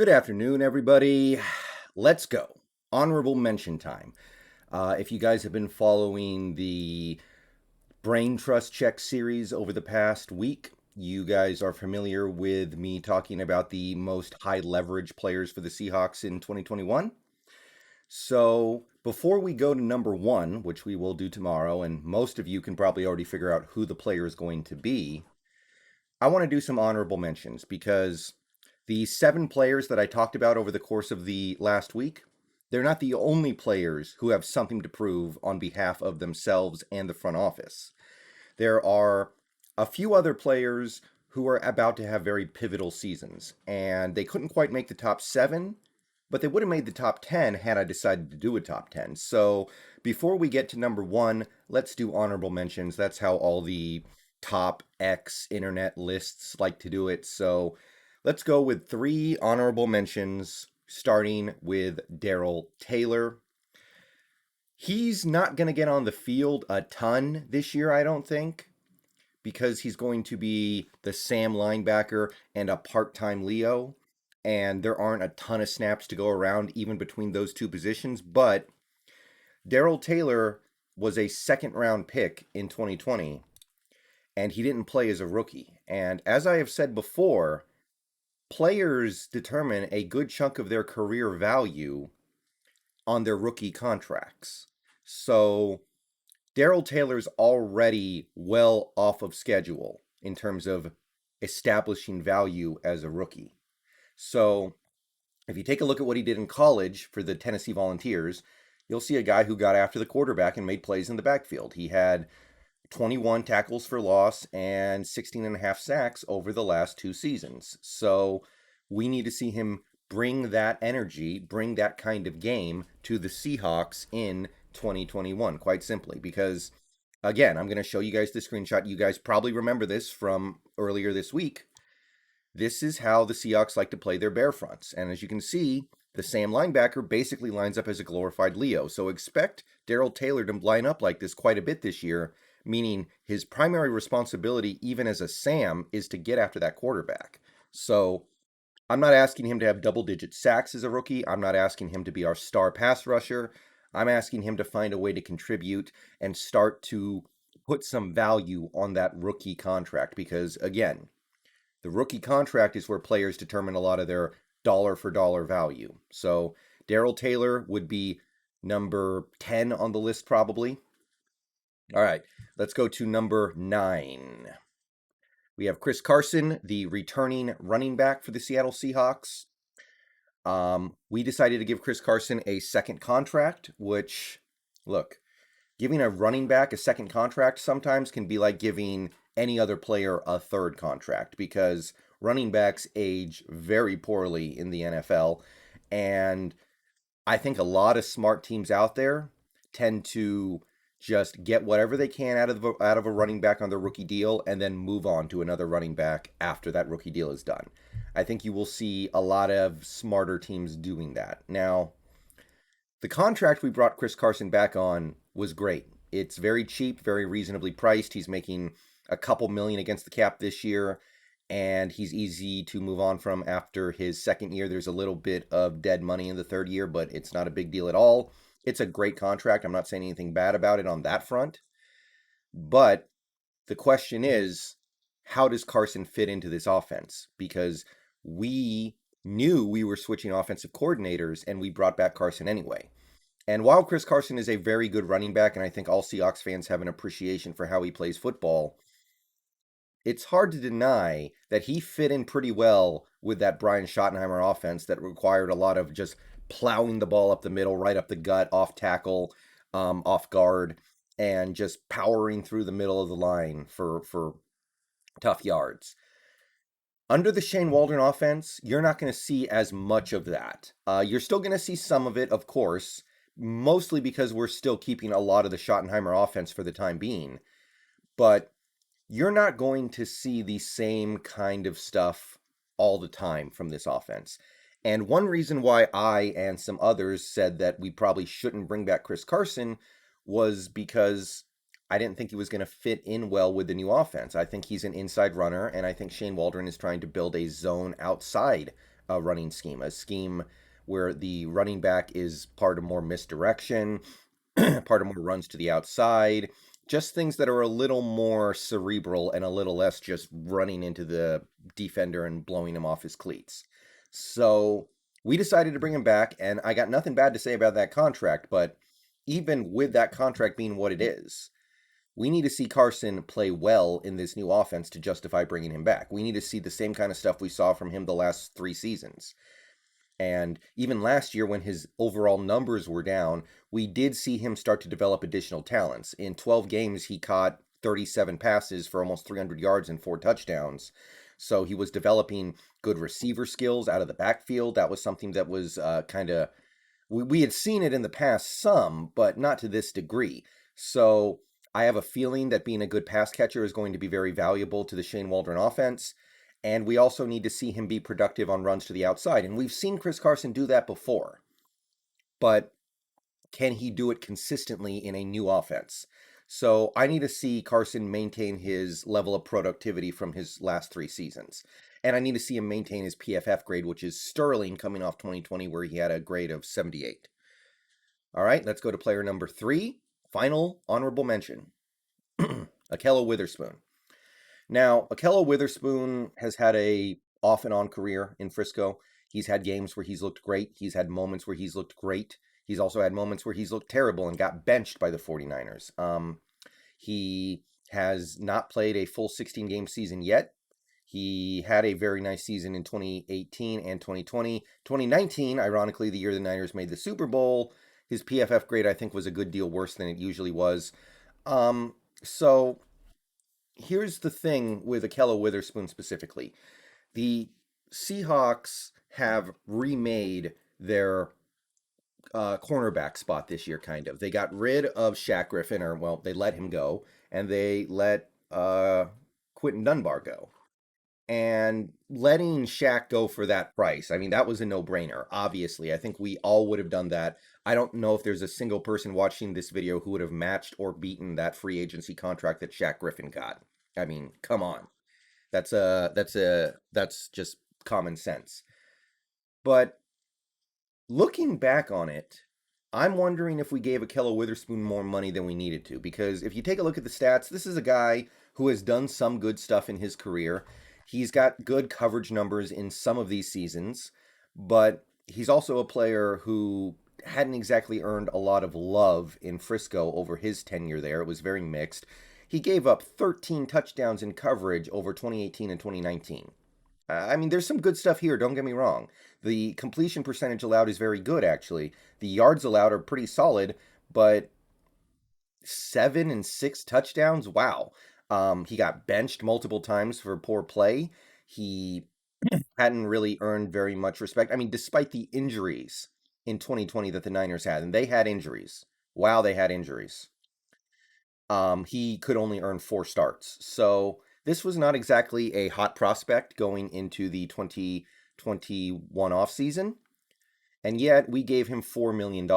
Good afternoon, everybody. Let's go. Honorable mention time. If you guys have been following the Braintrust check series over the past week, you guys are familiar with me talking about the most high leverage players for the Seahawks in 2021. So before we go to number one, which we will do tomorrow, and most of you can probably already figure out who the player is going to be, I want to do some honorable mentions because the 7 players that I talked about over the course of the last week, they're not the only players who have something to prove on behalf of themselves and the front office. There are a few other players who are about to have very pivotal seasons, and they couldn't quite make the top 7, but they would have made the top 10 had I decided to do a top 10. So before we get to number 1, let's do honorable mentions. That's how all the top X internet lists like to do it. So let's go with 3 honorable mentions, starting with Darrell Taylor. He's not going to get on the field a ton this year, I don't think, because he's going to be the Sam linebacker and a part-time Leo, and there aren't a ton of snaps to go around even between those two positions. But Darrell Taylor was a second-round pick in 2020, and he didn't play as a rookie. And as I have said before, players determine a good chunk of their career value on their rookie contracts. So Darrell Taylor's already well off of schedule in terms of establishing value as a rookie. So if you take a look at what he did in college for the Tennessee Volunteers, you'll see a guy who got after the quarterback and made plays in the backfield. He had 21 tackles for loss and 16 and a half sacks over the last 2 seasons. So we need to see him bring that energy, bring that kind of game to the Seahawks in 2021, quite simply. Because, again, I'm going to show you guys the screenshot. You guys probably remember this from earlier this week. This is how the Seahawks like to play their bear fronts. And as you can see, the Sam linebacker basically lines up as a glorified Leo. So expect Darrell Taylor to line up like this quite a bit this year, meaning his primary responsibility, even as a Sam, is to get after that quarterback. So I'm not asking him to have double-digit sacks as a rookie. I'm not asking him to be our star pass rusher. I'm asking him to find a way to contribute and start to put some value on that rookie contract. Because, again, the rookie contract is where players determine a lot of their dollar-for-dollar value. So Darrell Taylor would be number 10 on the list probably. All right, let's go to number 9. We have Chris Carson, the returning running back for the Seattle Seahawks. We decided to give Chris Carson a second contract, which, look, giving a running back a second contract sometimes can be like giving any other player a third contract, because running backs age very poorly in the NFL. And I think a lot of smart teams out there tend to just get whatever they can out of a running back on their rookie deal and then move on to another running back after that rookie deal is done. I think you will see a lot of smarter teams doing that. Now, the contract we brought Chris Carson back on was great. It's very cheap, very reasonably priced. He's making a couple million against the cap this year, and he's easy to move on from after his second year. There's a little bit of dead money in the third year, but it's not a big deal at all. It's a great contract. I'm not saying anything bad about it on that front. But the question is, how does Carson fit into this offense? Because we knew we were switching offensive coordinators, and we brought back Carson anyway. And while Chris Carson is a very good running back, and I think all Seahawks fans have an appreciation for how he plays football, it's hard to deny that he fit in pretty well with that Brian Schottenheimer offense that required a lot of just plowing the ball up the middle, right up the gut, off tackle, off guard, and just powering through the middle of the line for tough yards. Under the Shane Waldron offense, you're not going to see as much of that. You're still going to see some of it, of course, mostly because we're still keeping a lot of the Schottenheimer offense for the time being. But you're not going to see the same kind of stuff all the time from this offense. And one reason why I and some others said that we probably shouldn't bring back Chris Carson was because I didn't think he was going to fit in well with the new offense. I think he's an inside runner, and I think Shane Waldron is trying to build a zone outside running scheme, a scheme where the running back is part of more misdirection, part of more runs to the outside, just things that are a little more cerebral and a little less just running into the defender and blowing him off his cleats. So we decided to bring him back, and I got nothing bad to say about that contract, but even with that contract being what it is, we need to see Carson play well in this new offense to justify bringing him back. We need to see the same kind of stuff we saw from him the last 3 seasons. And even last year, when his overall numbers were down, we did see him start to develop additional talents. In 12 games, he caught 37 passes for almost 300 yards and 4 touchdowns. So he was developing good receiver skills out of the backfield. That was something that was we had seen it in the past some, but not to this degree. So I have a feeling that being a good pass catcher is going to be very valuable to the Shane Waldron offense. And we also need to see him be productive on runs to the outside. And we've seen Chris Carson do that before. But can he do it consistently in a new offense? So I need to see Carson maintain his level of productivity from his last 3 seasons. And I need to see him maintain his PFF grade, which is sterling, coming off 2020, where he had a grade of 78. All right, let's go to player number 3. Final honorable mention. Ahkello Witherspoon. Now, Ahkello Witherspoon has had a off and on career in Frisco. He's had games where he's looked great. He's had moments where he's looked great. He's also had moments where he's looked terrible and got benched by the 49ers. He has not played a full 16-game season yet. He had a very nice season in 2018 and 2020. 2019, ironically, the year the Niners made the Super Bowl, his PFF grade, I think, was a good deal worse than it usually was. So here's the thing with Ahkello Witherspoon specifically. The Seahawks have remade their cornerback spot this year, kind of. They got rid of Shaq Griffin, or, well, they let him go, and they let Quinton Dunbar go. And letting Shaq go for that price, I mean, that was a no-brainer, obviously. I think we all would have done that. I don't know if there's a single person watching this video who would have matched or beaten that free agency contract that Shaq Griffin got. I mean, come on. That's just common sense. But looking back on it, I'm wondering if we gave Ahkello Witherspoon more money than we needed to. Because if you take a look at the stats, this is a guy who has done some good stuff in his career. He's got good coverage numbers in some of these seasons, but he's also a player who hadn't exactly earned a lot of love in Frisco over his tenure there. It was very mixed. He gave up 13 touchdowns in coverage over 2018 and 2019. I mean, there's some good stuff here, don't get me wrong. The completion percentage allowed is very good, actually. The yards allowed are pretty solid, but 7 and 6 touchdowns? Wow. He got benched multiple times for poor play. He hadn't really earned very much respect. I mean, despite the injuries in 2020 that the Niners had, and they had injuries. Wow, they had injuries. He could only earn 4 starts. So this was not exactly a hot prospect going into the 2021 offseason. And yet we gave him $4 million.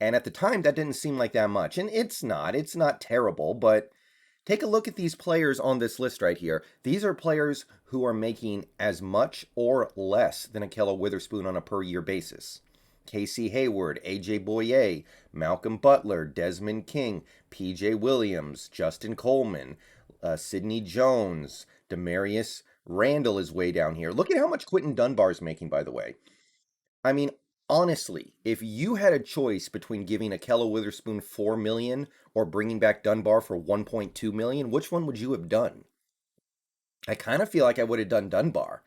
And at the time, that didn't seem like that much. And it's not terrible, but take a look at these players on this list right here. These are players who are making as much or less than Ahkello Witherspoon on a per-year basis. Casey Hayward, A.J. Boye, Malcolm Butler, Desmond King, P.J. Williams, Justin Coleman, Sidney Jones, Demarius Randall is way down here. Look at how much Quinton Dunbar is making, by the way. I mean, honestly, if you had a choice between giving Ahkello Witherspoon $4 million or bringing back Dunbar for $1.2 million, which one would you have done? I kind of feel like I would have done Dunbar.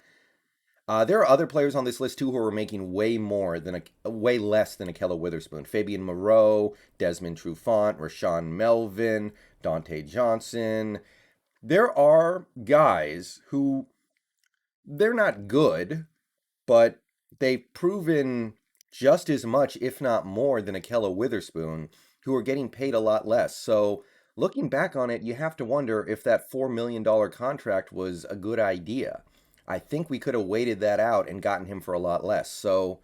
There are other players on this list too who are making way less than Ahkello Witherspoon. Fabian Moreau, Desmond Trufant, Rashawn Melvin, Dante Johnson. There are guys who, they're not good, but they've proven just as much, if not more, than Ahkello Witherspoon, who are getting paid a lot less. So looking back on it, you have to wonder if that $4 million contract was a good idea. I think we could have waited that out and gotten him for a lot less. So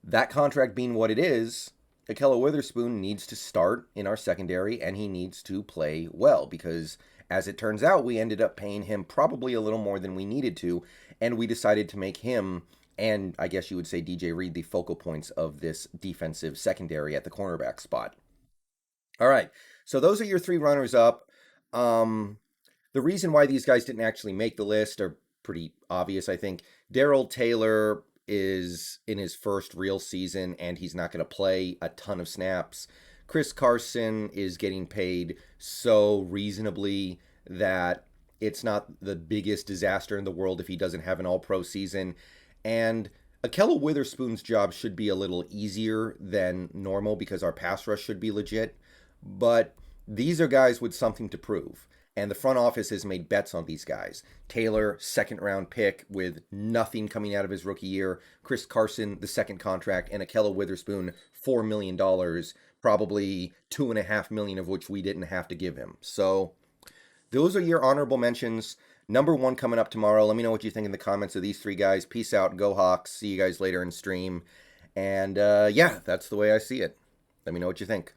that contract being what it is, Ahkello Witherspoon needs to start in our secondary, and he needs to play well, because As it turns out, we ended up paying him probably a little more than we needed to, and we decided to make him, and I guess you would say DJ Reed, the focal points of this defensive secondary at the cornerback spot. All right, so those are your three runners up. Um, the reason why these guys didn't actually make the list are pretty obvious, I think. Darrell Taylor is in his first real season, and he's not going to play a ton of snaps. Chris Carson is getting paid so reasonably that it's not the biggest disaster in the world if he doesn't have an all-pro season. And Ahkello Witherspoon's job should be a little easier than normal because our pass rush should be legit. But these are guys with something to prove. And the front office has made bets on these guys. Taylor, second round pick with nothing coming out of his rookie year. Chris Carson, the second contract, and Ahkello Witherspoon, $4 million, probably $2.5 million of which we didn't have to give him. So those are your honorable mentions. Number one coming up tomorrow. Let me know what you think in the comments of these three guys. Peace out. Go Hawks. See you guys later in stream. And yeah, that's the way I see it. Let me know what you think.